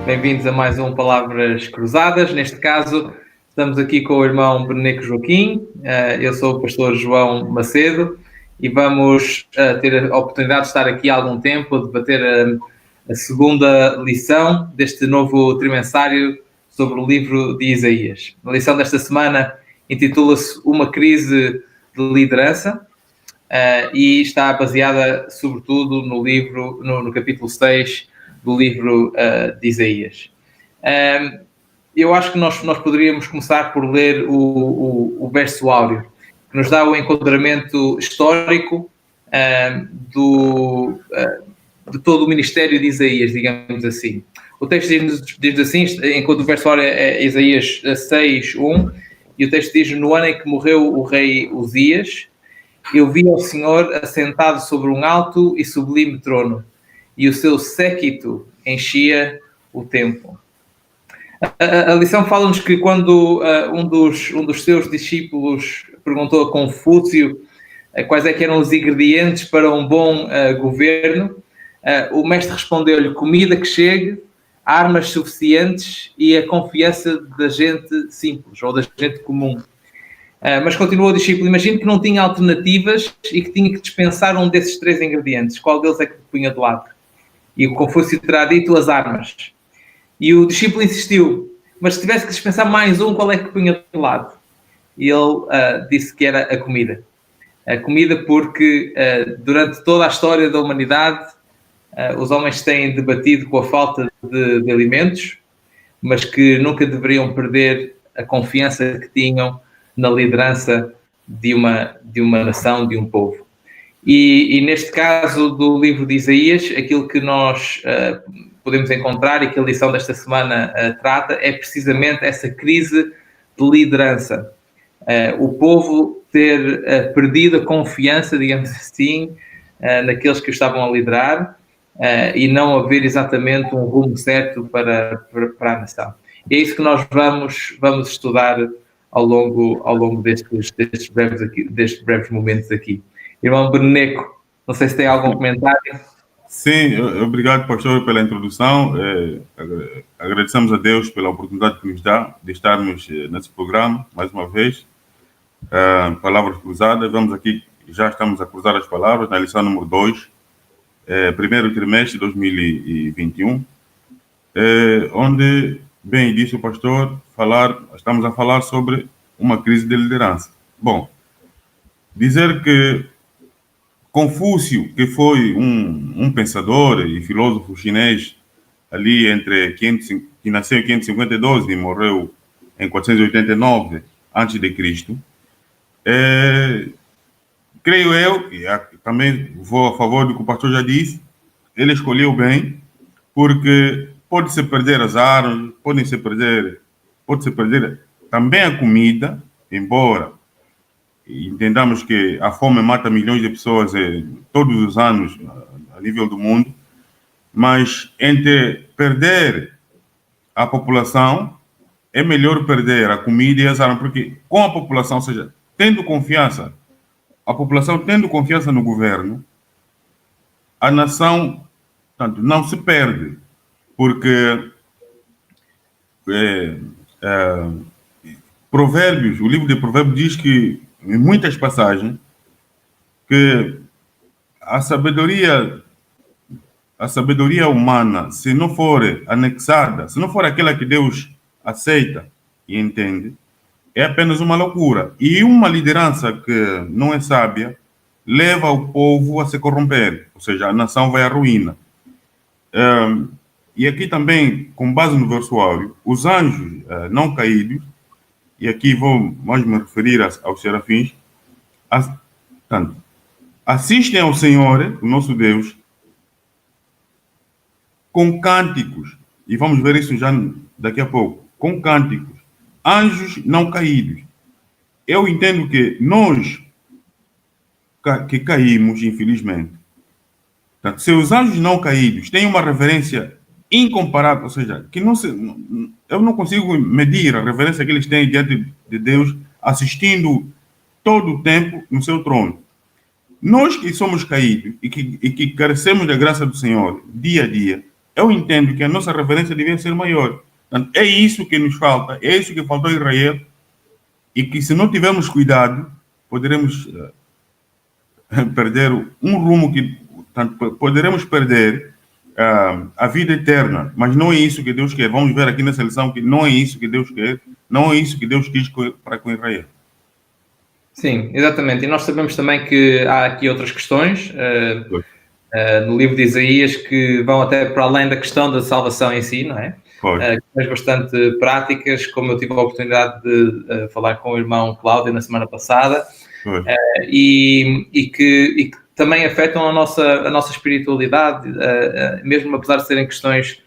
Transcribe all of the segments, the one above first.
Bem-vindos a mais um Palavras Cruzadas. Neste caso, estamos aqui com o irmão Beneco Joaquim. Eu sou o pastor João Macedo e vamos ter a oportunidade de estar aqui há algum tempo a debater a segunda lição deste novo trimestriário sobre o livro de Isaías. A lição desta semana intitula-se Uma Crise de Liderança e está baseada sobretudo no capítulo 6 do livro de Isaías. Eu acho que nós poderíamos começar por ler o verso áureo, que nos dá o enquadramento histórico de todo o ministério de Isaías, digamos assim. O texto diz assim, enquanto o verso áureo é Isaías 6:1, e o texto diz: no ano em que morreu o rei Uzias, eu vi ao Senhor assentado sobre um alto e sublime trono, e o seu séquito enchia o templo. A lição fala-nos que quando um dos seus discípulos perguntou a Confúcio quais é que eram os ingredientes para um bom governo, o mestre respondeu-lhe: comida que chegue, armas suficientes e a confiança da gente simples, ou da gente comum. Mas continuou o discípulo: imagine que não tinha alternativas e que tinha que dispensar um desses três ingredientes. Qual deles é que punha de lado? E o Confúcio terá dito: as armas. E o discípulo insistiu: mas se tivesse que dispensar mais um, qual é que punha de lado? E ele disse que era a comida. A comida porque durante toda a história da humanidade os homens têm debatido com a falta de alimentos, mas que nunca deveriam perder a confiança que tinham na liderança de uma nação, de um povo. E neste caso do livro de Isaías, aquilo que nós podemos encontrar e que a lição desta semana trata é precisamente essa crise de liderança. O povo ter perdido a confiança, digamos assim, naqueles que o estavam a liderar e não haver exatamente um rumo certo para a nação. E é isso que nós vamos estudar ao longo destes breves momentos aqui. Irmão Beneco, não sei se tem algum comentário. Sim, obrigado, pastor, pela introdução. Agradecemos a Deus pela oportunidade que nos dá de estarmos nesse programa, mais uma vez. Palavras cruzadas, vamos aqui, já estamos a cruzar as palavras na lição número 2, primeiro trimestre de 2021, onde, bem disse o pastor, estamos a falar sobre uma crise de liderança. Bom, dizer que Confúcio, que foi um pensador e filósofo chinês ali que nasceu em 552 e morreu em 489 a.C., creio eu, e também vou a favor do que o pastor já disse, ele escolheu bem, porque pode-se perder as armas, pode-se perder também a comida, embora entendamos que a fome mata milhões de pessoas todos os anos a nível do mundo, mas entre perder a população, é melhor perder a comida e as armas, porque com a população, ou seja, a população tendo confiança no governo, a nação, portanto, não se perde, porque Provérbios, o livro de Provérbios diz que, em muitas passagens, que a sabedoria humana, se não for anexada, se não for aquela que Deus aceita e entende, é apenas uma loucura. E uma liderança que não é sábia leva o povo a se corromper, ou seja, a nação vai à ruína. E aqui também, com base no verso áureo, os anjos não caídos, e aqui vou mais me referir aos serafins, assistem ao Senhor, o nosso Deus, com cânticos, e vamos ver isso já daqui a pouco, com cânticos, anjos não caídos. Eu entendo que nós que caímos, infelizmente, se os anjos não caídos têm uma reverência incomparável, ou seja, que eu não consigo medir a reverência que eles têm diante de Deus, assistindo todo o tempo no seu trono. Nós que somos caídos e que carecemos da graça do Senhor dia a dia, eu entendo que a nossa reverência devia ser maior. Portanto, é isso que nos falta, é isso que faltou a Israel, e que se não tivermos cuidado, poderemos perder um rumo que, portanto, poderemos perder a vida eterna, mas não é isso que Deus quer. Vamos ver aqui nessa lição que não é isso que Deus quer, não é isso que Deus quis para com Israel. Sim, exatamente. E nós sabemos também que há aqui outras questões no livro de Isaías que vão até para além da questão da salvação em si, não é? Questões bastante práticas, como eu tive a oportunidade de falar com o irmão Cláudio na semana passada, e que também afetam a nossa espiritualidade, mesmo apesar de serem questões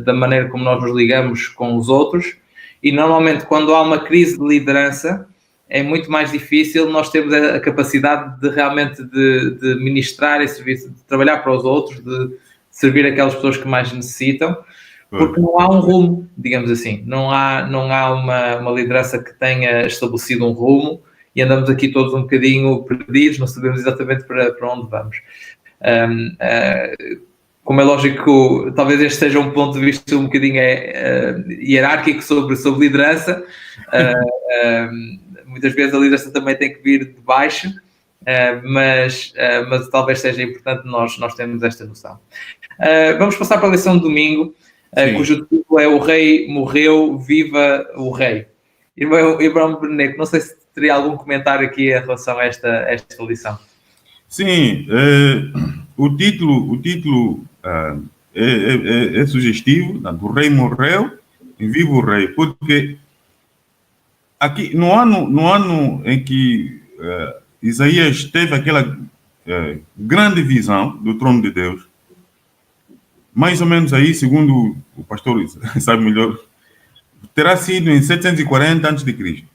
da maneira como nós nos ligamos com os outros. E normalmente quando há uma crise de liderança é muito mais difícil nós termos a capacidade de realmente de ministrar esse serviço, de trabalhar para os outros, de servir aquelas pessoas que mais necessitam, porque não há um rumo, digamos assim, não há uma liderança que tenha estabelecido um rumo, e andamos aqui todos um bocadinho perdidos, não sabemos exatamente para onde vamos. Como é lógico, talvez este seja um ponto de vista um bocadinho hierárquico sobre liderança. Muitas vezes a liderança também tem que vir de baixo, mas talvez seja importante nós termos esta noção. Vamos passar para a lição de domingo, cujo título é O Rei Morreu, Viva o Rei. Irmão Beneco, não sei se teria algum comentário aqui em relação a esta lição. Sim, o título é sugestivo, o Rei morreu e viva o Rei, porque aqui no ano em que Isaías teve aquela grande visão do trono de Deus, mais ou menos aí, segundo o pastor sabe melhor, terá sido em 740 a.C.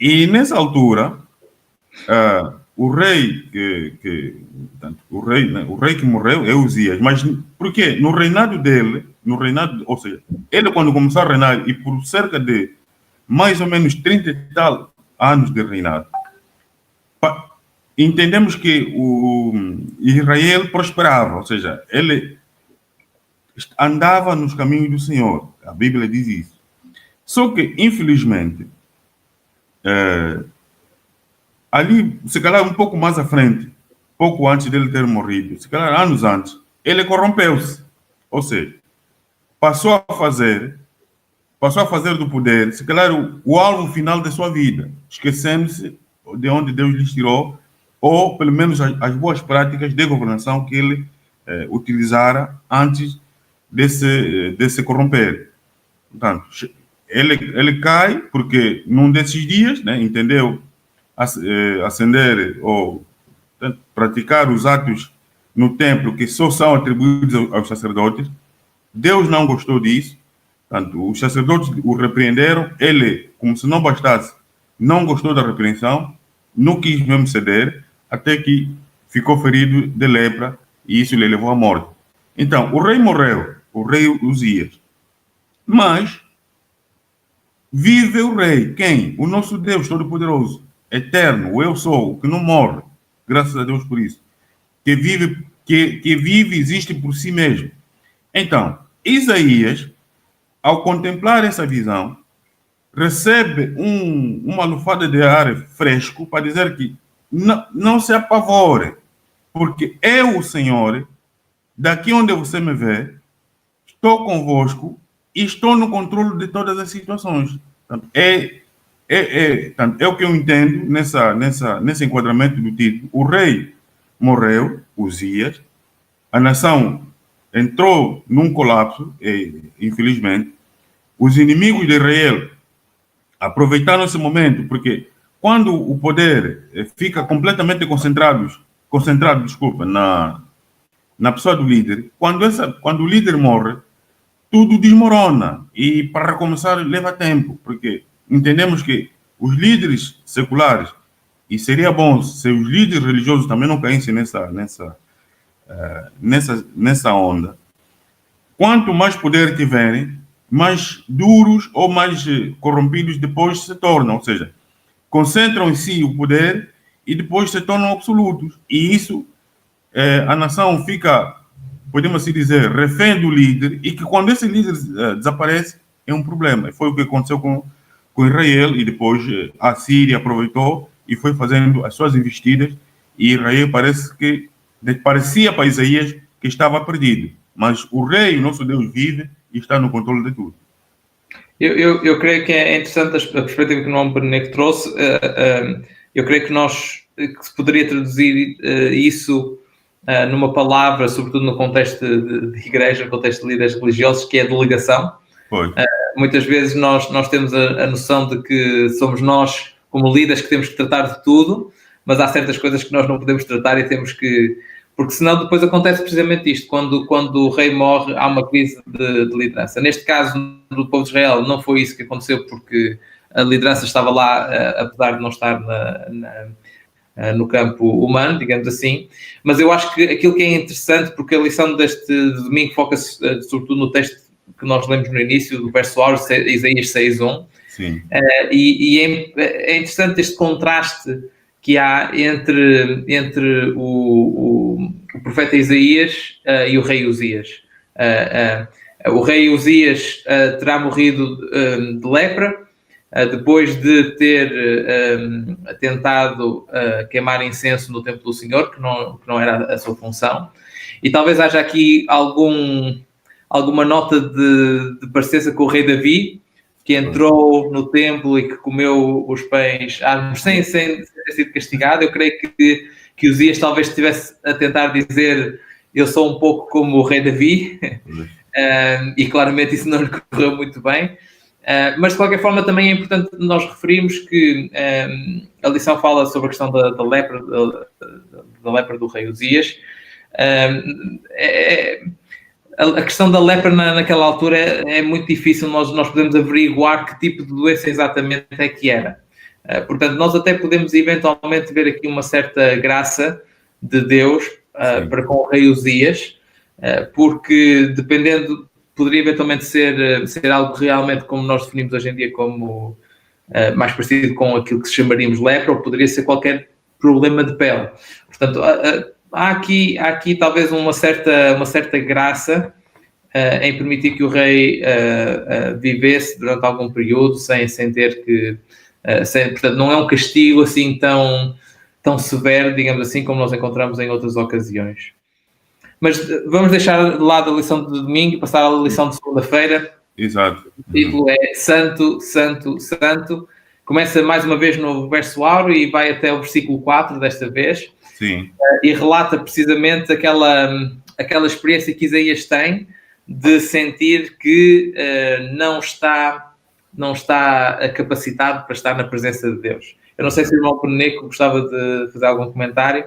E nessa altura, o rei que morreu é Uzias. Mas por quê? No reinado dele, ou seja, ele quando começou a reinar, e por cerca de mais ou menos 30 e tal anos de reinado, entendemos que o Israel prosperava, ou seja, ele andava nos caminhos do Senhor. A Bíblia diz isso. Só que, infelizmente, ali, se calhar um pouco mais à frente, pouco antes dele ter morrido, se calhar anos antes, ele corrompeu-se. Ou seja, passou a fazer do poder, se calhar, o alvo final da sua vida, esquecendo-se de onde Deus lhe tirou, ou pelo menos as boas práticas de governação que ele utilizara antes de se corromper. Portanto, ele cai porque num desses dias, né, entendeu, acender ou praticar os atos no templo que só são atribuídos aos sacerdotes. Deus não gostou disso. Portanto, os sacerdotes o repreenderam. Ele, como se não bastasse, não gostou da repreensão, não quis mesmo ceder, até que ficou ferido de lepra e isso lhe levou à morte. Então, o rei morreu, o rei Uzias. Mas vive o rei. Quem? O nosso Deus Todo-Poderoso, eterno, o eu sou, o que não morre. Graças a Deus por isso. Que vive e existe por si mesmo. Então, Isaías, ao contemplar essa visão, recebe uma lufada de ar fresco para dizer que não se apavore, porque eu, o Senhor, daqui onde você me vê, estou convosco e estou no controle de todas as situações. Portanto, é o que eu entendo nesse enquadramento do título. O rei morreu, Uzias, a nação entrou num colapso, infelizmente. Os inimigos de Israel aproveitaram esse momento, porque quando o poder fica completamente concentrado, na pessoa do líder, quando o líder morre, tudo desmorona. E para recomeçar leva tempo, porque entendemos que os líderes seculares, e seria bom se os líderes religiosos também não caíssem nessa onda, quanto mais poder tiverem, mais duros ou mais corrompidos depois se tornam, ou seja, concentram em si o poder e depois se tornam absolutos. E isso, a nação fica podemos assim dizer, refém do líder, e que quando esse líder desaparece, é um problema. Foi o que aconteceu com Israel, e depois a Síria aproveitou e foi fazendo as suas investidas, e Israel parecia para Isaías que estava perdido. Mas o rei, nosso Deus, vive e está no controle de tudo. Eu creio que é interessante a perspectiva que o Noam Beneco trouxe. Eu creio que se poderia traduzir isso numa palavra, sobretudo no contexto de igreja, no contexto de líderes religiosos, que é delegação. Muitas vezes nós temos a noção de que somos nós, como líderes, que temos que tratar de tudo, mas há certas coisas que nós não podemos tratar e temos que... Porque senão depois acontece precisamente isto. Quando o rei morre, há uma crise de liderança. Neste caso, do povo de Israel, não foi isso que aconteceu, porque a liderança estava lá, apesar de não estar no campo humano, digamos assim. Mas eu acho que aquilo que é interessante, porque a lição deste domingo foca-se sobretudo no texto que nós lemos no início, do verso áureo, Isaías 6:1. Sim. E é interessante este contraste que há entre o profeta Isaías e o rei Uzias. O rei Uzias terá morrido de lepra, depois de ter tentado queimar incenso no templo do Senhor, que não era a sua função. E talvez haja aqui alguma nota de parecença com o rei Davi, que entrou no templo e que comeu os pães sem ter sido castigado. Eu creio que Uzias talvez estivesse a tentar dizer: eu sou um pouco como o rei Davi, e claramente isso não lhe correu muito bem. Mas de qualquer forma também é importante nós referirmos que a lição fala sobre a questão da lepra do rei Uzias. A questão da lepra naquela altura é muito difícil nós podemos averiguar que tipo de doença exatamente é que era. Portanto, nós até podemos eventualmente ver aqui uma certa graça de Deus para com o rei Uzias, porque dependendo, poderia eventualmente ser algo realmente como nós definimos hoje em dia como mais parecido com aquilo que chamaríamos lepra, ou poderia ser qualquer problema de pele. Portanto, há aqui talvez uma certa graça em permitir que o rei vivesse durante algum período sem ter que... portanto, não é um castigo assim tão severo, digamos assim, como nós encontramos em outras ocasiões. Mas vamos deixar de lado a lição de domingo e passar à lição de segunda-feira. Exato. O título é Santo, Santo, Santo. Começa mais uma vez no verso áureo e vai até o versículo 4 desta vez. Sim. E relata precisamente aquela experiência que Isaías tem de sentir que não está capacitado para estar na presença de Deus. Eu não sei se o irmão Beneco gostava de fazer algum comentário.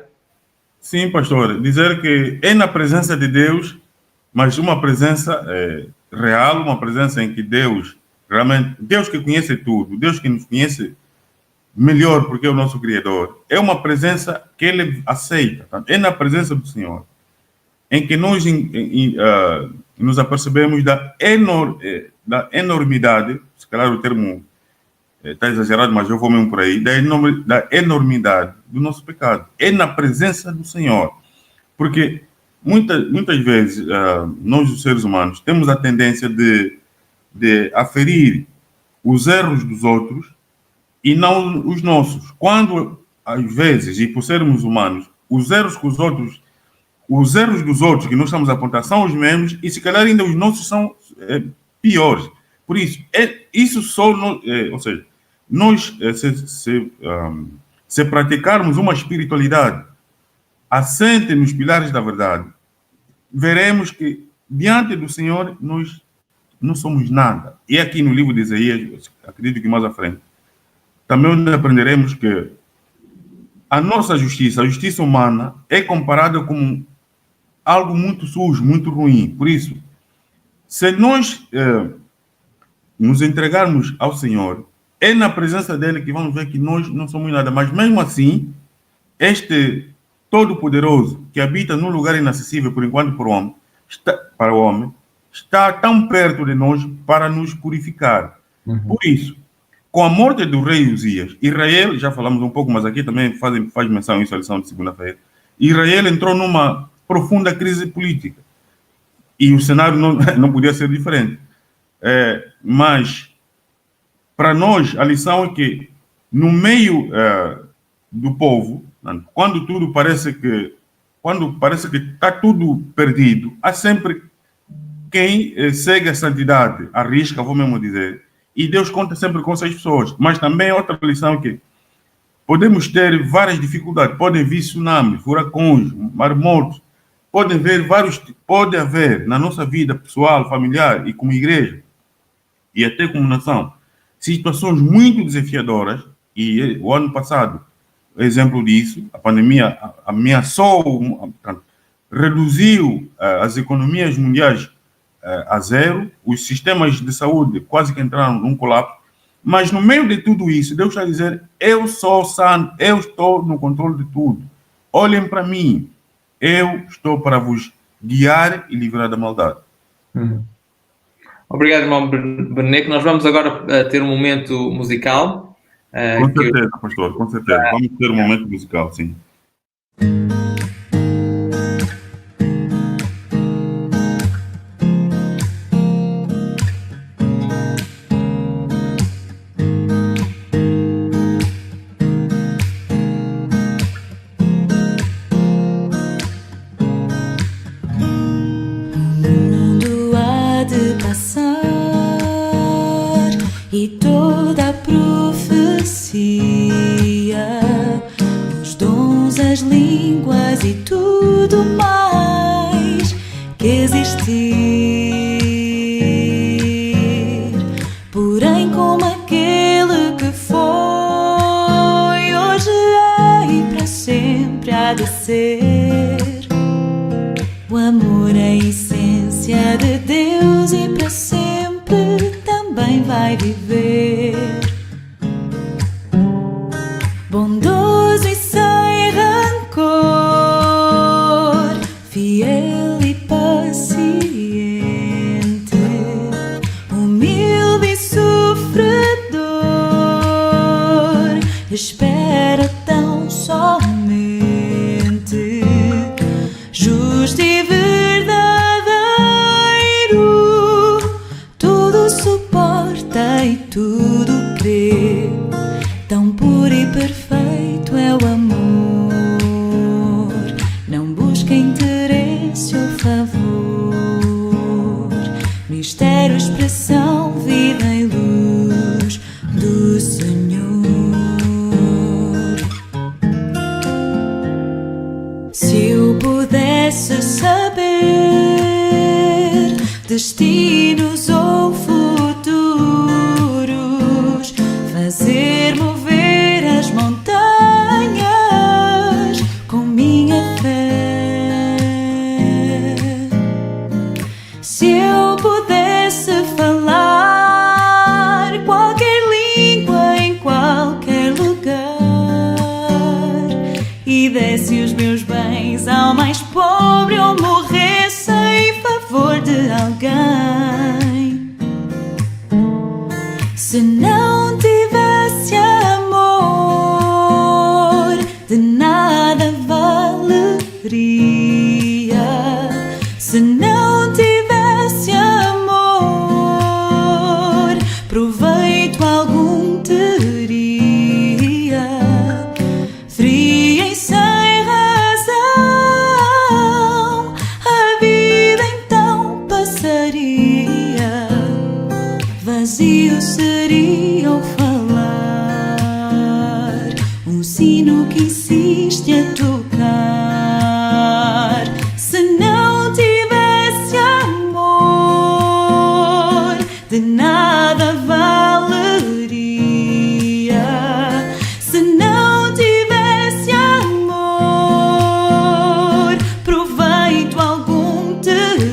Sim, pastor. Dizer que é na presença de Deus, mas uma presença real, uma presença em que Deus, realmente, Deus que conhece tudo, Deus que nos conhece melhor porque é o nosso Criador, é uma presença que Ele aceita. Tá? É na presença do Senhor em que nós nos apercebemos da enormidade, se calhar o termo está exagerado, mas eu vou mesmo por aí, da enormidade do nosso pecado. É na presença do Senhor. Porque muitas vezes nós, os seres humanos, temos a tendência de aferir os erros dos outros e não os nossos. Quando, às vezes, e por sermos humanos, os erros dos outros que nós estamos a apontar são os mesmos e, se calhar, ainda os nossos são piores. Por isso, isso só... ou seja, nós, se praticarmos uma espiritualidade assente nos pilares da verdade, veremos que, diante do Senhor, nós não somos nada. E aqui no livro de Isaías, acredito que mais à frente, também aprenderemos que a nossa justiça, a justiça humana, é comparada com algo muito sujo, muito ruim. Por isso, se nós nos entregarmos ao Senhor, é na presença dele que vamos ver que nós não somos nada. Mas mesmo assim, este Todo-Poderoso, que habita num lugar inacessível por enquanto para o homem, está tão perto de nós para nos purificar. Uhum. Por isso, com a morte do rei Uzias, Israel, já falamos um pouco, mas aqui também faz menção a isso, a lição de segunda-feira, Israel entrou numa profunda crise política. E o cenário não podia ser diferente. Mas, para nós, a lição é que, no meio do povo, quando parece que está tudo perdido, há sempre quem segue a santidade, arrisca, vou mesmo dizer, e Deus conta sempre com essas pessoas. Mas também outra lição é que podemos ter várias dificuldades, podem vir tsunamis, furacões, maremotos, pode haver na nossa vida pessoal, familiar e como igreja, e até como nação, situações muito desafiadoras, e o ano passado, exemplo disso, a pandemia ameaçou, reduziu as economias mundiais a zero, os sistemas de saúde quase que entraram num colapso, mas no meio de tudo isso, Deus está a dizer, eu sou santo, eu estou no controle de tudo, olhem para mim, eu estou para vos guiar e livrar da maldade. Obrigado, irmão Beneco. Nós vamos agora ter um momento musical. Com certeza, pastor, com certeza. Vamos ter um momento musical, sim. E toda a profecia, os dons, as línguas e tudo mais que existir. Porém, como aquele que foi, hoje é e para sempre há de ser. O amor é a essência de Deus e para sempre também vai viver. Bondoso e sem rancor, fiel e paciente, humilde e sofredor, espera tão somente, justo e verdadeiro, tudo suporta e tudo crê, tão puro e perfeito é o amor, não busca interesse ou favor, mistério, expressão, vida e luz do Senhor. Se eu pudesse saber destinos ou futuros, fazer mover as montanhas com minha fé. Se eu pudesse falar qualquer língua em qualquer lugar e desse os meus bens ao mais pobre ou morresse em favor de alguém, se não tivesse amor, de nada valeria. Se não tivesse amor, proveito algum teria. Fria e sem razão, a vida então passaria. Vazio seria o falar, um sino que insiste a tocar. Se não tivesse amor, de nada valeria. Se não tivesse amor, proveito algum teria.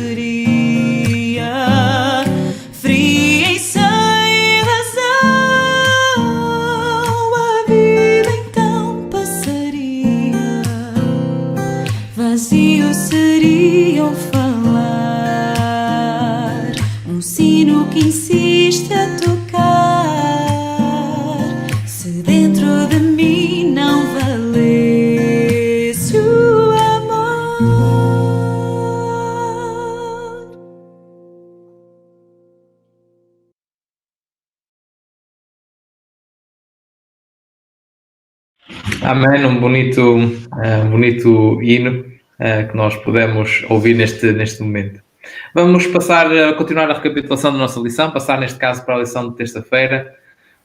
Fria e sem razão, a vida então passaria. Vazio seria o falar, um sino que insiste a tocar. Se dentro de mim não valesse o amor, Amém, um bonito hino que nós podemos ouvir neste momento. Vamos continuar a recapitulação da nossa lição, passar neste caso para a lição de terça-feira,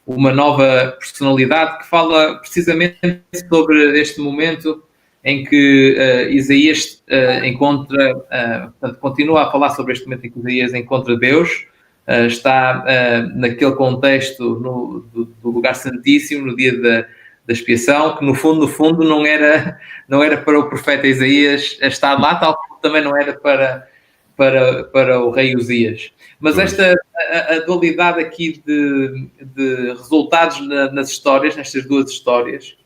uma nova personalidade que fala precisamente sobre este momento em que Isaías continua a falar sobre este momento em que Isaías encontra Deus, está naquele contexto do lugar santíssimo, no dia da expiação, que no fundo não era para o profeta Isaías estar lá, tal como também não era para o rei Uzias. Mas a dualidade aqui de resultados nas histórias, nestas duas histórias,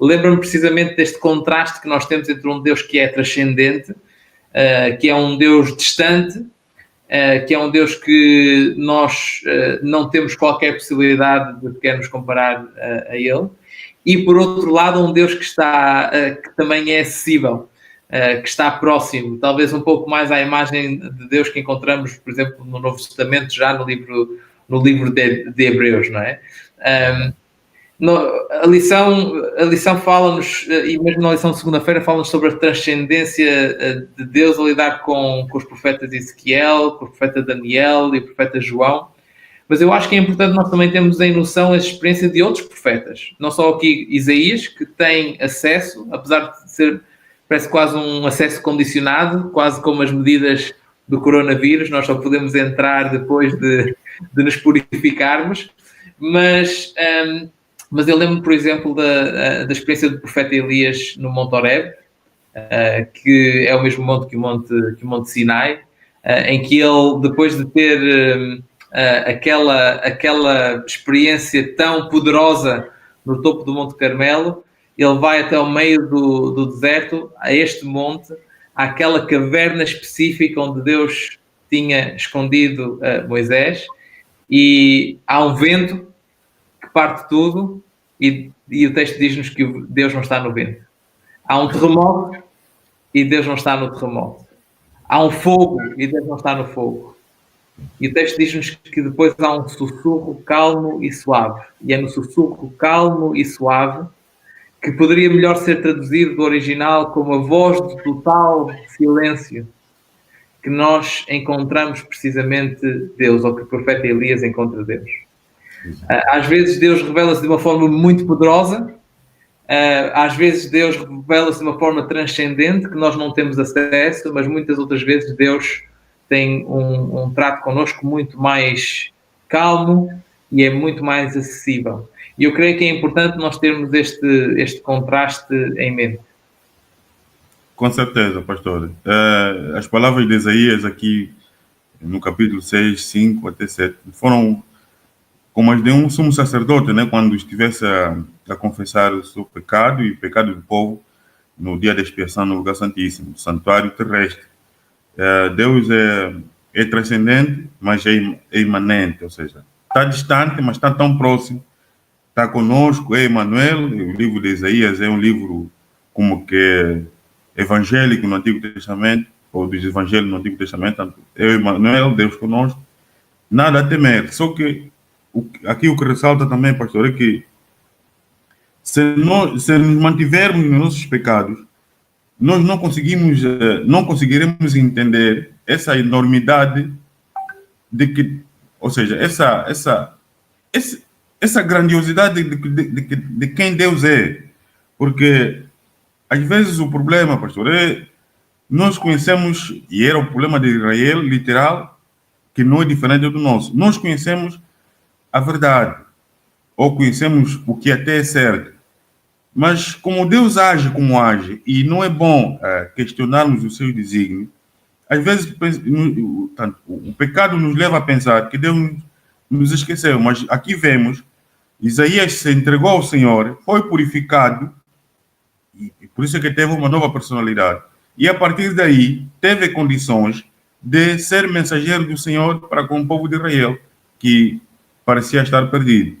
lembra-me precisamente deste contraste que nós temos entre um Deus que é transcendente, que é um Deus distante, que é um Deus que nós não temos qualquer possibilidade de querer nos comparar a Ele, e por outro lado um Deus que também é acessível, que está próximo, talvez um pouco mais à imagem de Deus que encontramos, por exemplo, no Novo Testamento, já no livro de Hebreus, não é? A lição fala-nos, e mesmo na lição de segunda-feira, fala-nos sobre a transcendência de Deus a lidar com os profetas Ezequiel, com o profeta Daniel e o profeta João. Mas eu acho que é importante nós também termos em noção a experiência de outros profetas. Não só aqui Isaías, que tem acesso, apesar de ser, parece quase um acesso condicionado, quase como as medidas do coronavírus, nós só podemos entrar depois de nos purificarmos. Mas eu lembro, por exemplo, da experiência do profeta Elias no Monte Horeb, que é o mesmo monte que o Monte Sinai, em que ele, depois de ter aquela experiência tão poderosa no topo do Monte Carmelo, ele vai até ao meio do deserto, a este monte, àquela caverna específica onde Deus tinha escondido Moisés, e há um vento que parte tudo, e o texto diz-nos que Deus não está no vento. Há um terremoto e Deus não está no terremoto. Há um fogo e Deus não está no fogo. E o texto diz-nos que depois há um sussurro calmo e suave. E é no sussurro calmo e suave que poderia melhor ser traduzido do original como a voz de total silêncio, que nós encontramos precisamente Deus, ou que o profeta Elias encontra Deus. Às vezes Deus revela-se de uma forma muito poderosa, às vezes Deus revela-se de uma forma transcendente, que nós não temos acesso, mas muitas outras vezes Deus tem um trato connosco muito mais calmo e é muito mais acessível. E eu creio que é importante nós termos este contraste em mente. Com certeza, pastor. As palavras de Isaías aqui, no capítulo 6, 5 até 7, foram como as de um sumo sacerdote, né, quando estivesse a confessar o seu pecado e o pecado do povo no dia da expiação no lugar santíssimo, no santuário terrestre. Deus é transcendente, mas é imanente, ou seja, está distante, mas está tão próximo, está conosco, é Emmanuel. O livro de Isaías é um livro como que evangélico no Antigo Testamento, ou dos evangelhos no Antigo Testamento, é Emmanuel, Deus conosco, nada a temer. Só que aqui o que ressalta também, pastor, é que se nos mantivermos nos nossos pecados, nós não conseguiremos entender essa enormidade de que, ou seja, essa grandiosidade de quem Deus é. Porque às vezes o problema, pastor, nós conhecemos, e era o problema de Israel, literal, que não é diferente do nosso. Nós conhecemos a verdade, ou conhecemos o que até é certo. Mas como Deus age como age, e não é bom questionarmos o seu desígnio, às vezes o pecado nos leva a pensar que Deus nos esqueceu. Mas aqui vemos, Isaías se entregou ao Senhor, foi purificado, e por isso é que teve uma nova personalidade. E a partir daí, teve condições de ser mensageiro do Senhor para com o povo de Israel, que parecia estar perdido.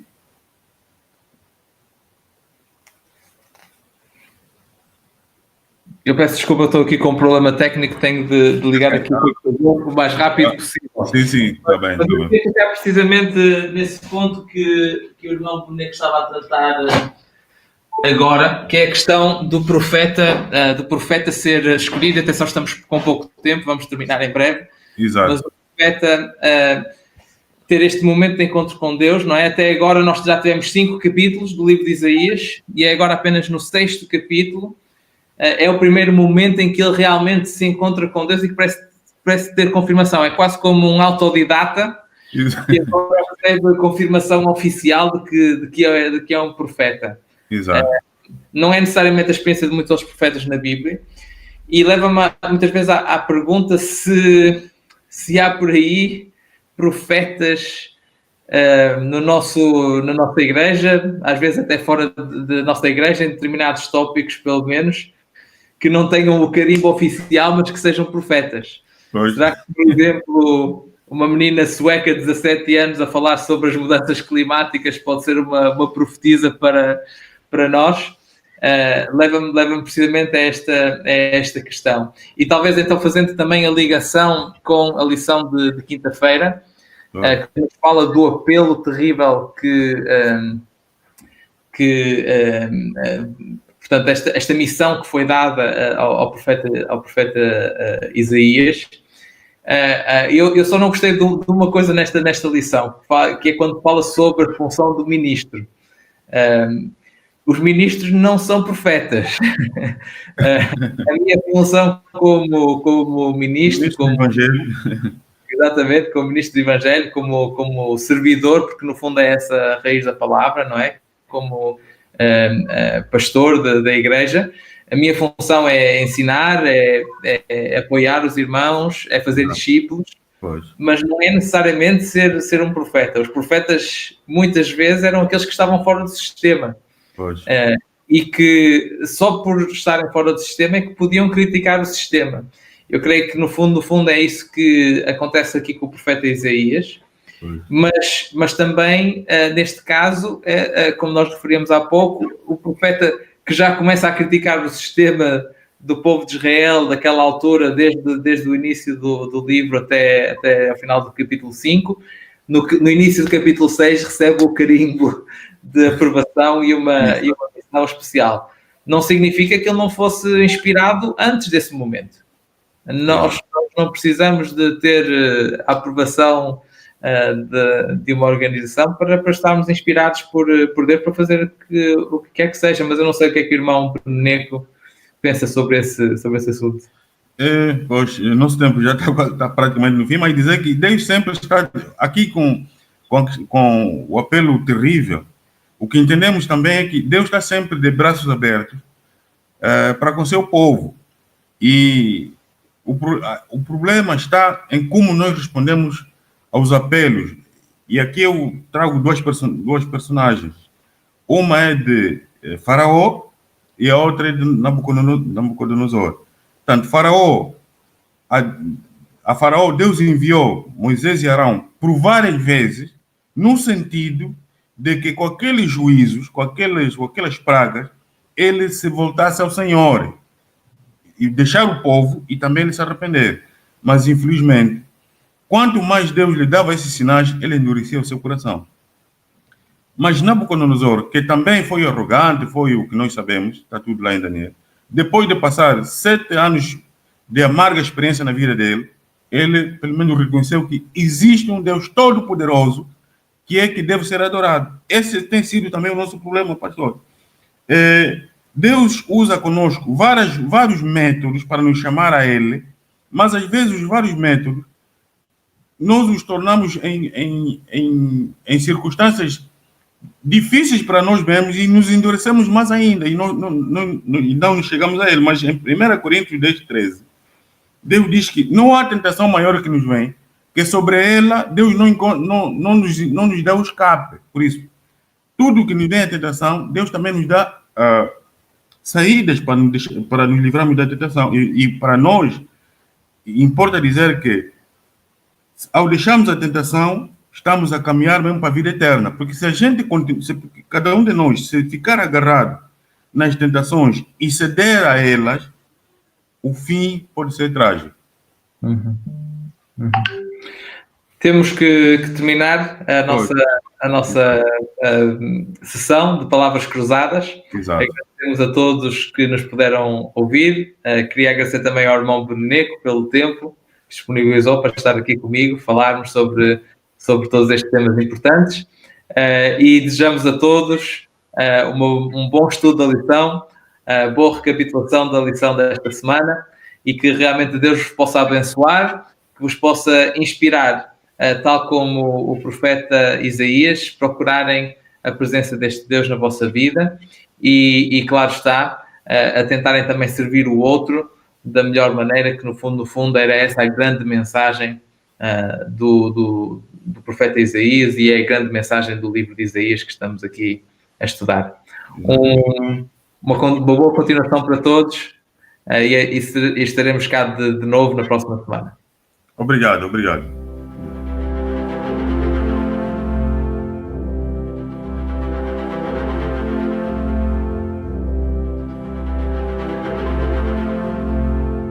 Eu peço desculpa, estou aqui com um problema técnico, tenho de ligar aqui o mais rápido possível. Sim, está bem. Mas eu queria ficar precisamente nesse ponto que o irmão Boneco estava a tratar agora, que é a questão do profeta ser escolhido. Atenção, estamos com pouco tempo, vamos terminar em breve. Exato. Mas o profeta ter este momento de encontro com Deus, não é? Até agora nós já tivemos 5 capítulos do livro de Isaías e é agora apenas no 6º capítulo é o primeiro momento em que ele realmente se encontra com Deus e que parece ter confirmação. É quase como um autodidata que agora recebe a confirmação oficial de que é um profeta. Exato. Não é necessariamente a experiência de muitos outros profetas na Bíblia e leva-me muitas vezes à pergunta se há por aí profetas na nossa igreja, às vezes até fora da nossa igreja, em determinados tópicos, pelo menos, que não tenham o carimbo oficial, mas que sejam profetas. Pois. Será que, por exemplo, uma menina sueca de 17 anos a falar sobre as mudanças climáticas pode ser uma profetisa para nós? Leva-me precisamente a esta questão. E talvez então fazendo também a ligação com a lição de quinta-feira, que nos fala do apelo terrível portanto, esta missão que foi dada ao profeta Isaías. Eu só não gostei de uma coisa nesta lição, que é quando fala sobre a função do ministro. Os ministros não são profetas. A minha função como ministro, como Evangelho. Exatamente, como ministro do Evangelho, como servidor, porque no fundo é essa a raiz da palavra, não é? Como pastor da igreja, a minha função é ensinar, é apoiar os irmãos, é fazer discípulos, mas não é necessariamente ser um profeta. Os profetas, muitas vezes, eram aqueles que estavam fora do sistema. E que só por estarem fora do sistema é que podiam criticar o sistema. Eu creio que no fundo é isso que acontece aqui com o profeta Isaías, mas também neste caso, como nós referimos há pouco, o profeta que já começa a criticar o sistema do povo de Israel daquela altura, desde o início do livro até ao final do capítulo 5, no início do capítulo 6 recebe o carimbo de aprovação e uma missão especial. Não significa que ele não fosse inspirado antes desse momento. Nós não precisamos de ter a aprovação de uma organização para estarmos inspirados por Deus para fazer o que quer que seja, mas eu não sei o que é que o irmão Neco pensa sobre esse assunto. Pois, nosso tempo já está praticamente no fim, mas dizer que Deus sempre está aqui com o apelo terrível. O que entendemos também é que Deus está sempre de braços abertos para com seu povo. E o problema está em como nós respondemos aos apelos. E aqui eu trago duas personagens. Uma é de Faraó e a outra é de Nabucodonosor. Portanto, Faraó, a Faraó, Deus enviou Moisés e Arão por várias vezes, no sentido de que com aqueles juízos, com aquelas pragas, ele se voltasse ao Senhor e deixar o povo e também ele se arrepender. Mas, infelizmente, quanto mais Deus lhe dava esses sinais, ele endurecia o seu coração. Mas Nabucodonosor, que também foi arrogante, foi o que nós sabemos, está tudo lá em Daniel, depois de passar 7 anos de amarga experiência na vida dele, ele, pelo menos, reconheceu que existe um Deus todo-poderoso que é que deve ser adorado. Esse tem sido também o nosso problema, pastor. Deus usa conosco vários métodos para nos chamar a Ele, mas às vezes os vários métodos nós os tornamos em circunstâncias difíceis para nós mesmos e nos endurecemos mais ainda e não chegamos a Ele. Mas em 1 Coríntios 10:13, Deus diz que não há tentação maior que nos vem, que sobre ela Deus não nos dá o escape. Por isso, tudo que nos vem a tentação, Deus também nos dá saídas para nos livrarmos da tentação. E para nós, importa dizer que, ao deixarmos a tentação, estamos a caminhar mesmo para a vida eterna. Porque se cada um de nós, se ficar agarrado nas tentações e ceder a elas, o fim pode ser trágico. Temos que terminar a nossa sessão de palavras cruzadas. Exato. Agradecemos a todos que nos puderam ouvir. Queria agradecer também ao irmão Beneco pelo tempo que disponibilizou para estar aqui comigo, falarmos sobre todos estes temas importantes. E desejamos a todos um bom estudo da lição, boa recapitulação da lição desta semana e que realmente Deus vos possa abençoar, que vos possa inspirar, tal como o profeta Isaías, procurarem a presença deste Deus na vossa vida e claro está, a tentarem também servir o outro da melhor maneira, que no fundo era essa a grande mensagem do profeta Isaías e é a grande mensagem do livro de Isaías que estamos aqui a estudar. Uma boa continuação para todos e estaremos cá de novo na próxima semana. Obrigado.